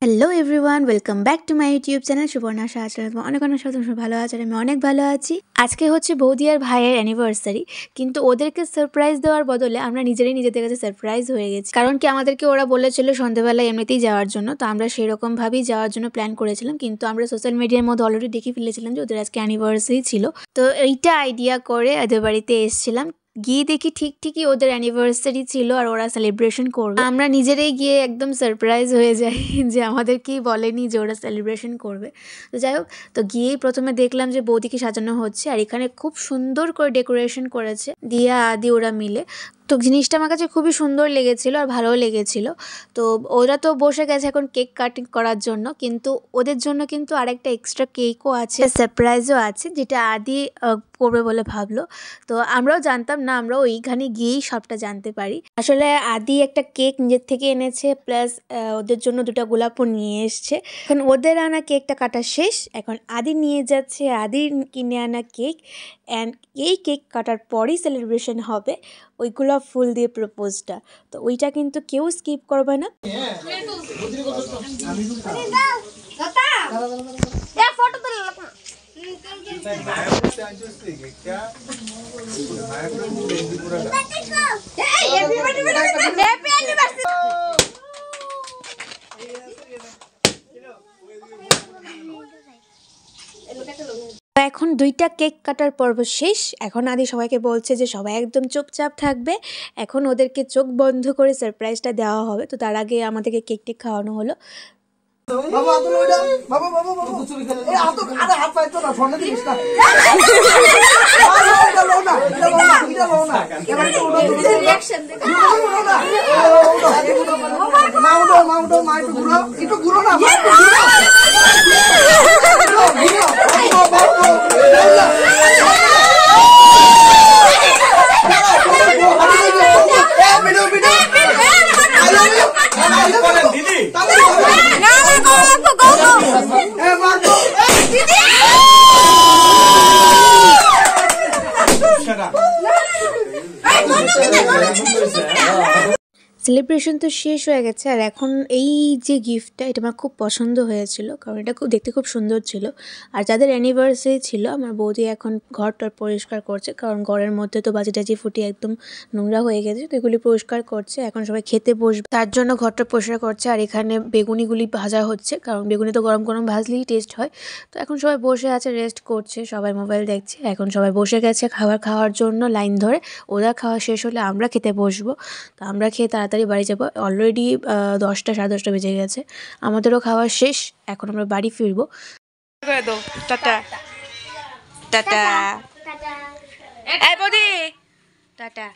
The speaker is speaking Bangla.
Hello everyone, welcome back to my YouTube channel Subarna Shah. অনেক ভালো আছে, আমি অনেক ভালো আছি। আজকে হচ্ছে বৌদি আর ভাইয়ের অ্যানিভার্সারি, কিন্তু ওদেরকে সারপ্রাইজ দেওয়ার বদলে আমরা নিজেদের কাছে সারপ্রাইজ হয়ে গেছি। কারণ কি, আমাদেরকে ওরা বলেছিল সন্ধ্যাবেলায় এমনিতেই যাওয়ার জন্য, তো আমরা সেরকম ভাবেই যাওয়ার জন্য প্ল্যান করেছিলাম। কিন্তু আমরা সোশ্যাল মিডিয়ার মধ্যে অলরেডি দেখে ফেলেছিলাম যে ওদের আজকে অ্যানিভার্সারি ছিল, তো এইটা আইডিয়া করে ওদের বাড়িতে এসেছিলাম। গিয়ে দেখি ঠিকই ওদের অ্যানিভার্সারি ছিল আর ওরা সেলিব্রেশন করবে। আমরা নিজেরাই গিয়ে একদম সারপ্রাইজ হয়ে যাই যে আমাদেরকেই বলেনি যে ওরা সেলিব্রেশন করবে। তো যাই হোক, তো গিয়েই প্রথমে দেখলাম যে বৌদিকে সাজানো হচ্ছে, আর এখানে খুব সুন্দর করে ডেকোরেশন করেছে দিয়া আদি ওরা মিলে। তো জিনিসটা আমার কাছে খুবই সুন্দর লেগেছিলো আর ভালোও লেগেছিলো। তো ওরা তো বসে গেছে এখন কেক কাটিং করার জন্য, কিন্তু ওদের জন্য কিন্তু আরেকটা এক্সট্রা কেকও আছে, সারপ্রাইজও আছে, যেটা আদি করবে বলে ভাবলো। তো আমরাও জানতাম না, আমরাও ওইখানে গিয়েই সবটা জানতে পারি। আসলে আদি একটা কেক নিজের থেকে এনেছে, প্লাস ওদের জন্য দুটো গোলাপও নিয়ে এসছে। এখন ওদের আনা কেকটা কাটা শেষ, এখন আদি নিয়ে যাচ্ছে আদির কিনে আনা কেক। অ্যান্ড এই কেক কাটার পরেই সেলিব্রেশন হবে ওই গোলাপ ফুল দিয়ে প্রপোজটা। তো ওইটা কিন্তু কেউ স্কিপ করবে না। এখন দুইটা কেক কাটার পর্ব শেষ। এখন আদি সবাইকে বলছে যে সবাই একদম চুপচাপ থাকবে, এখন ওদেরকে চোখ বন্ধ করে সারপ্রাইজটা দেওয়া হবে। তো তার আগে আমাদেরকে কেক টেক খাওয়ানো হলো। সেলিব্রেশন তো শেষ হয়ে গেছে, আর এখন এই যে গিফটটা, এটা আমার খুব পছন্দ হয়েছিল, কারণ এটা দেখতে খুব সুন্দর ছিল। আর যাদের অ্যানিভার্সারি ছিল, আমার বৌদি এখন ঘরটা পরিষ্কার করছে, কারণ ঘরের মধ্যে তো বাজি টাজি ফুটিয়ে একদম নোংরা হয়ে গেছে, তো এগুলি পরিষ্কার করছে। এখন সবাই খেতে বসবে, তার জন্য ঘরটা পরিষ্কার করছে। আর এখানে বেগুনিগুলি ভাজা হচ্ছে, কারণ বেগুনি তো গরম গরম ভাজলেই টেস্ট হয়। তো এখন সবাই বসে আছে, রেস্ট করছে, সবাই মোবাইল দেখছে। এখন সবাই বসে গেছে খাওয়ার জন্য লাইন ধরে। ওরা খাওয়া শেষ হলে আমরা খেতে বসবো। তো আমরা খেয়ে তাড়াতাড়ি বাড়ি যাবো। অলরেডি 10টা 10:30 বেজে গেছে, আমাদেরও খাওয়া শেষ। এখন আমরা বাড়ি ফিরবো। Tata tata tata.